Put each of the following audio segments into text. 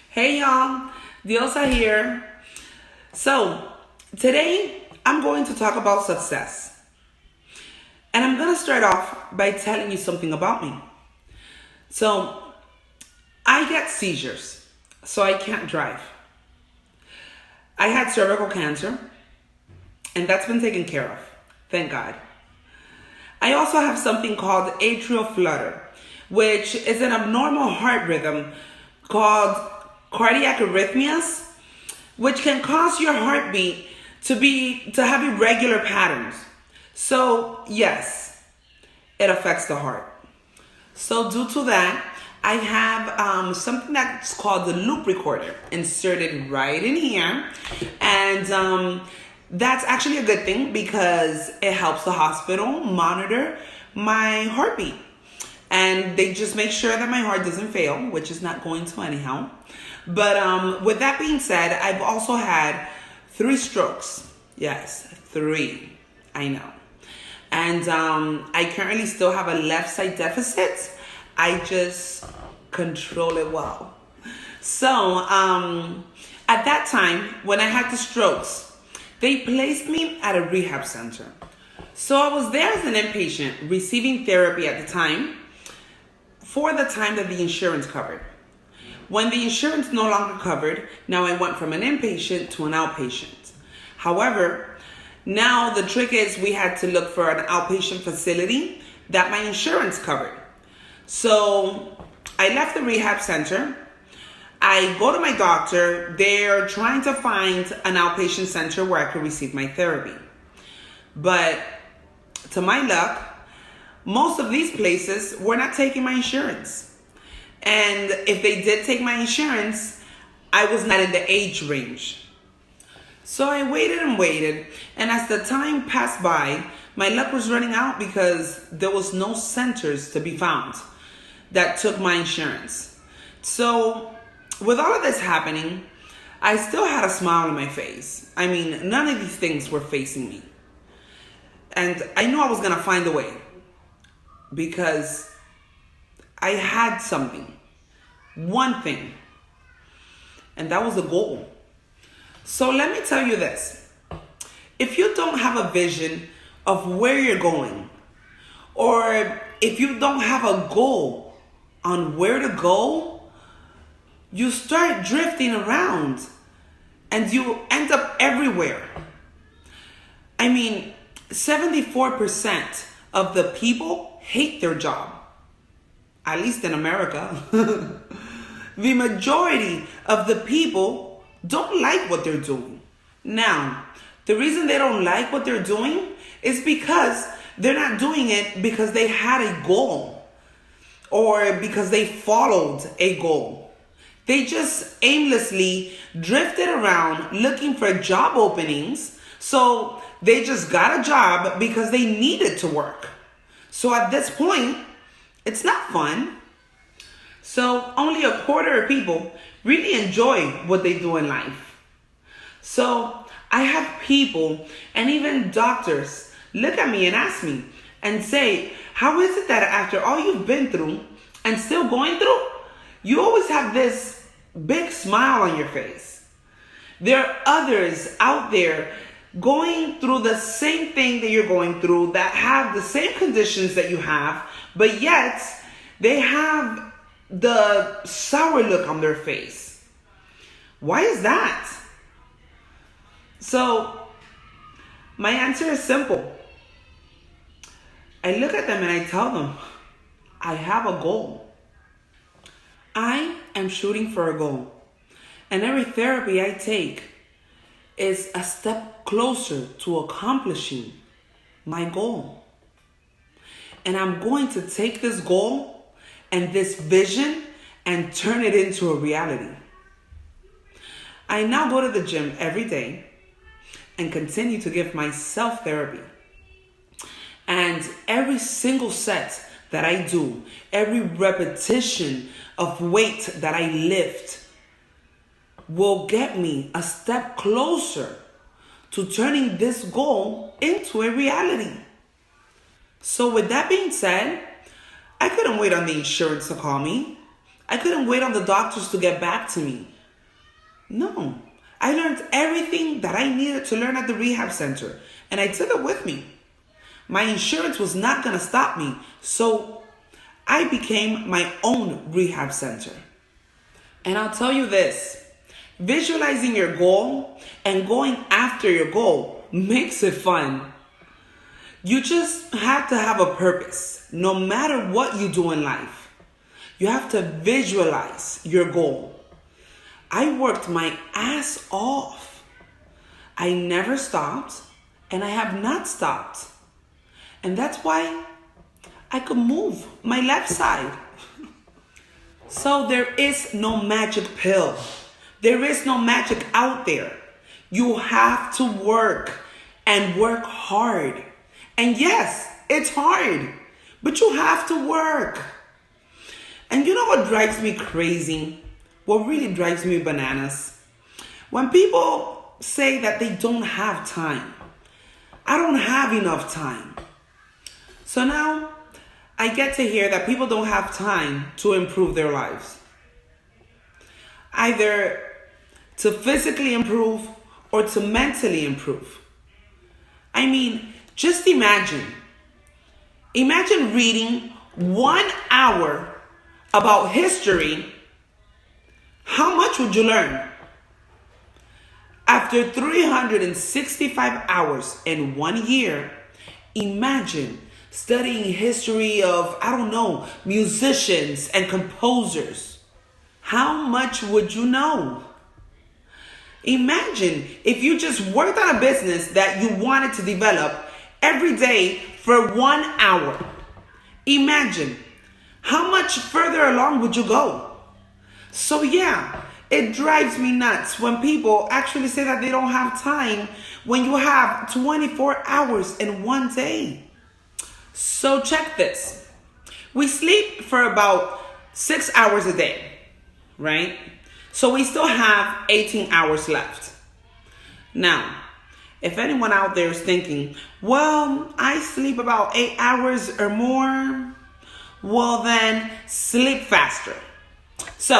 Hey y'all, Diosa here. So, today I'm going to talk about success. And I'm going to start off by telling you something about me. So, I get seizures, so I can't drive. I had cervical cancer, and that's been taken care of. Thank God. I also have something called atrial flutter, which is an abnormal heart rhythm called cardiac arrhythmias, which can cause your heartbeat to have irregular patterns. So yes, it affects the heart. So due to that, I have something that's called the loop recorder inserted right in here, and that's actually a good thing because it helps the hospital monitor my heartbeat. And they just make sure that my heart doesn't fail, which is not going to anyhow. But with that being said, I've also had 3 strokes. Yes, 3. I know. And I currently still have a left side deficit. I just control it well. So at that time, when I had the strokes, they placed me at a rehab center. So I was there as an inpatient receiving therapy at the time for the time that the insurance covered. When the insurance no longer covered, now I went from an inpatient to an outpatient. However, now the trick is we had to look for an outpatient facility that my insurance covered. So I left the rehab center. I go to my doctor. They're trying to find an outpatient center where I could receive my therapy. But to my luck, most of these places were not taking my insurance. And if they did take my insurance, I was not in the age range. So I waited and waited. And as the time passed by, my luck was running out because there was no centers to be found that took my insurance. So with all of this happening, I still had a smile on my face. I mean, none of these things were facing me. And I knew I was going to find a way because I had something, one thing, and that was a goal. So let me tell you this. If you don't have a vision of where you're going, or if you don't have a goal on where to go, you start drifting around and you end up everywhere. I mean, 74% of the people hate their job, at least in America. The majority of the people don't like what they're doing. Now, the reason they don't like what they're doing is because they're not doing it because they had a goal or because they followed a goal. They just aimlessly drifted around looking for job openings. So they just got a job because they needed to work. So at this point, it's not fun. So only a quarter of people really enjoy what they do in life. So I have people and even doctors look at me and ask me and say, how is it that after all you've been through and still going through, you always have this big smile on your face? There are others out there going through the same thing that you're going through, that have the same conditions that you have, but yet they have the sour look on their face. Why is that? So my answer is simple. I look at them and I tell them, I have a goal. I am shooting for a goal. And every therapy I take is a step closer to accomplishing my goal. And I'm going to take this goal and this vision and turn it into a reality. I now go to the gym every day and continue to give myself therapy. And every single set that I do, every repetition of weight that I lift will get me a step closer to turning this goal into a reality. So with that being said, I couldn't wait on the insurance to call me. I couldn't wait on the doctors to get back to me No. I learned everything that I needed to learn at the rehab center, and I took it with me. My insurance was not going to stop me, so I became my own rehab center. And I'll tell you this, visualizing your goal and going after your goal makes it fun. You just have to have a purpose, no matter what you do in life. You have to visualize your goal. I worked my ass off. I never stopped, and I have not stopped. And that's why I could move my left side. So there is no magic pill. There is no magic out there. You have to work and work hard. And yes, it's hard, but you have to work. And you know what drives me crazy? What really drives me bananas? When people say that they don't have time. I don't have enough time. So now I get to hear that people don't have time to improve their lives. Either to physically improve or to mentally improve. I mean, just imagine. Imagine reading 1 hour about history. How much would you learn? After 365 hours in 1 year, imagine studying history of, I don't know, musicians and composers. How much would you know? Imagine if you just worked on a business that you wanted to develop every day for 1 hour. Imagine how much further along would you go? So yeah, it drives me nuts when people actually say that they don't have time when you have 24 hours in 1 day. So check this. We sleep for about 6 hours a day, right? So we still have 18 hours left. Now, if anyone out there is thinking, well, I sleep about 8 hours or more, well then sleep faster. So,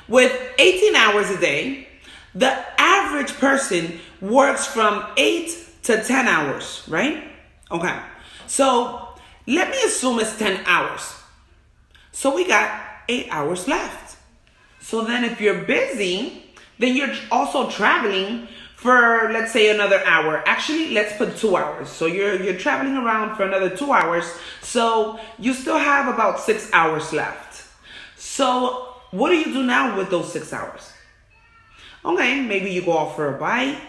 with 18 hours a day, the average person works from 8 to 10 hours, right? Okay. So, let me assume it's 10 hours. So, we got 8 hours left. So then if you're busy, then you're also traveling for, let's say, another hour. Actually, let's put 2 hours. So you're traveling around for another 2 hours. So you still have about 6 hours left. So what do you do now with those 6 hours? Okay, maybe you go out for a bite.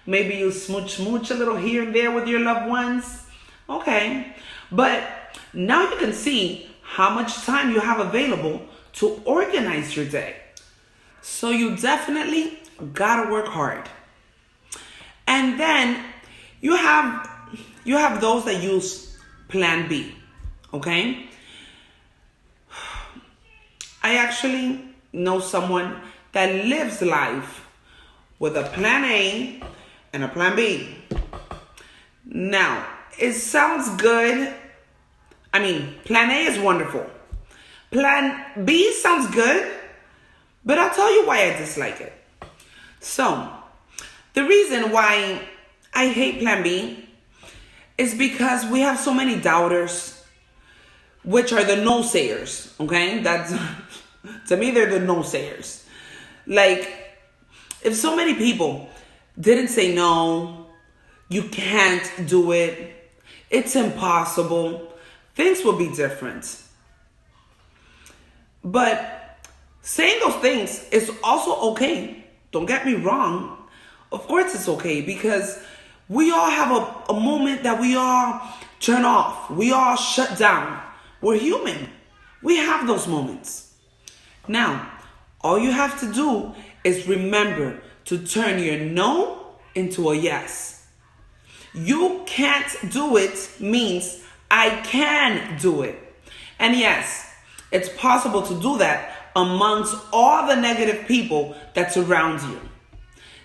Maybe you smooch a little here and there with your loved ones. Okay, but now you can see how much time you have available to organize your day. So you definitely gotta work hard. And then you have those that use plan B. Okay? I actually know someone that lives life with a plan A and a plan B. Now, it sounds good. I mean, plan A is wonderful. Plan B sounds good, but I'll tell you why I dislike it. So, the reason why I hate plan B is because we have so many doubters, which are the no-sayers, okay? That's, to me, they're the no-sayers. Like, if so many people didn't say no, you can't do it, it's impossible, things will be different. But saying those things is also okay. Don't get me wrong. Of course it's okay because we all have a moment that we all turn off. We all shut down. We're human. We have those moments. Now, all you have to do is remember to turn your no into a yes. You can't do it means I can do it. And yes, it's possible to do that amongst all the negative people that surround you.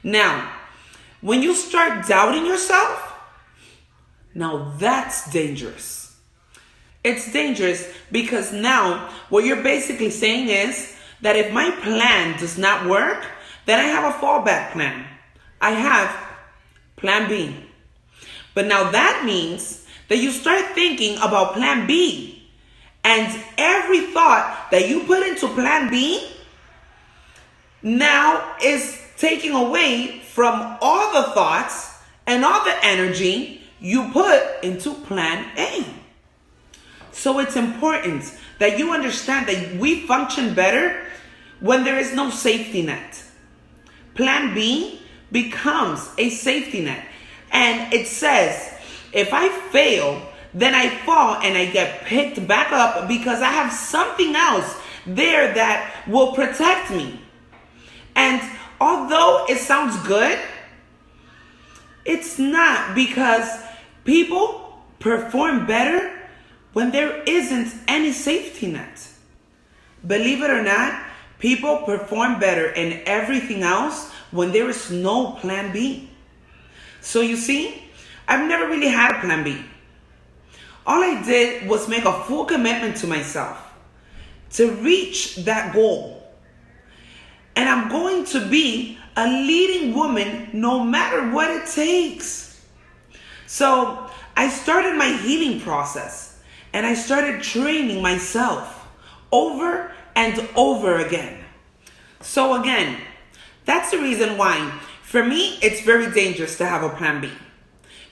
Now, when you start doubting yourself, now that's dangerous. It's dangerous because now what you're basically saying is that if my plan does not work, Then I have a fallback plan. I have plan B. But now that means that you start thinking about plan B. And every thought that you put into plan B now is taking away from all the thoughts and all the energy you put into plan A. So it's important that you understand that we function better when there is no safety net. Plan B becomes a safety net. And it says, if I fail, then I fall and I get picked back up because I have something else there that will protect me. And although it sounds good, it's not, because people perform better when there isn't any safety net. Believe it or not, people perform better in everything else when there is no plan B. So you see, I've never really had a plan B. All I did was make a full commitment to myself to reach that goal. And I'm going to be a leading woman no matter what it takes. So I started my healing process and I started training myself over and over again. So again, that's the reason why for me it's very dangerous to have a plan B,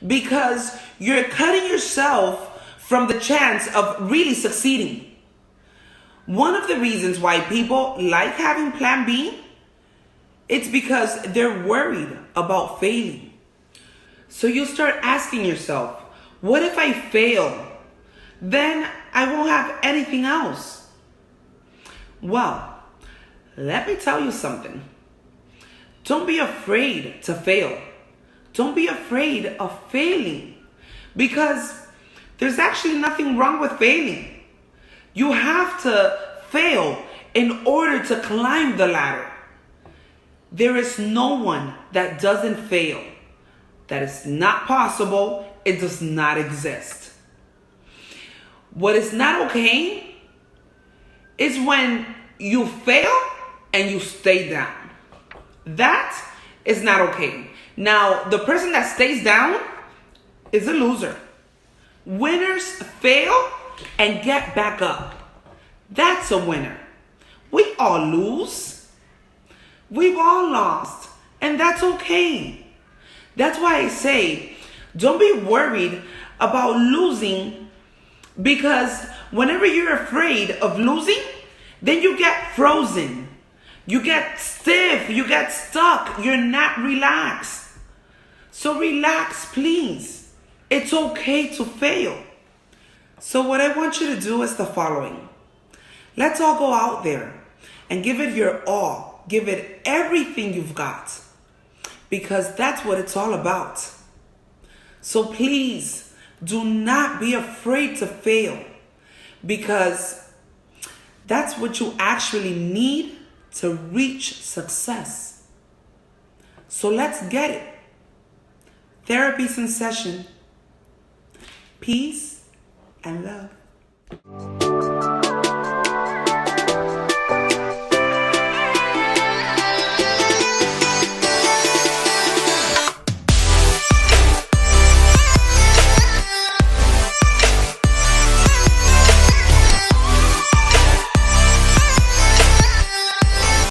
because you're cutting yourself from the chance of really succeeding. One of the reasons why people like having plan B, it's because they're worried about failing. So you start asking yourself, what if I fail? Then I won't have anything else. Well, let me tell you something. Don't be afraid to fail. Don't be afraid of failing, because there's actually nothing wrong with failing. You have to fail in order to climb the ladder. There is no one that doesn't fail. That is not possible. It does not exist. What is not okay is when you fail and you stay down. That is not okay. Now, the person that stays down is a loser. Winners fail and get back up. That's a winner. We all lose. We've all lost. And that's okay. That's why I say, don't be worried about losing, because whenever you're afraid of losing, then you get frozen. You get stiff. You get stuck. You're not relaxed. So relax, please. It's okay to fail. So what I want you to do is the following. Let's all go out there and give it your all. Give it everything you've got, because that's what it's all about. So please do not be afraid to fail, because that's what you actually need to reach success. So let's get it. Therapy's in session. Peace and love.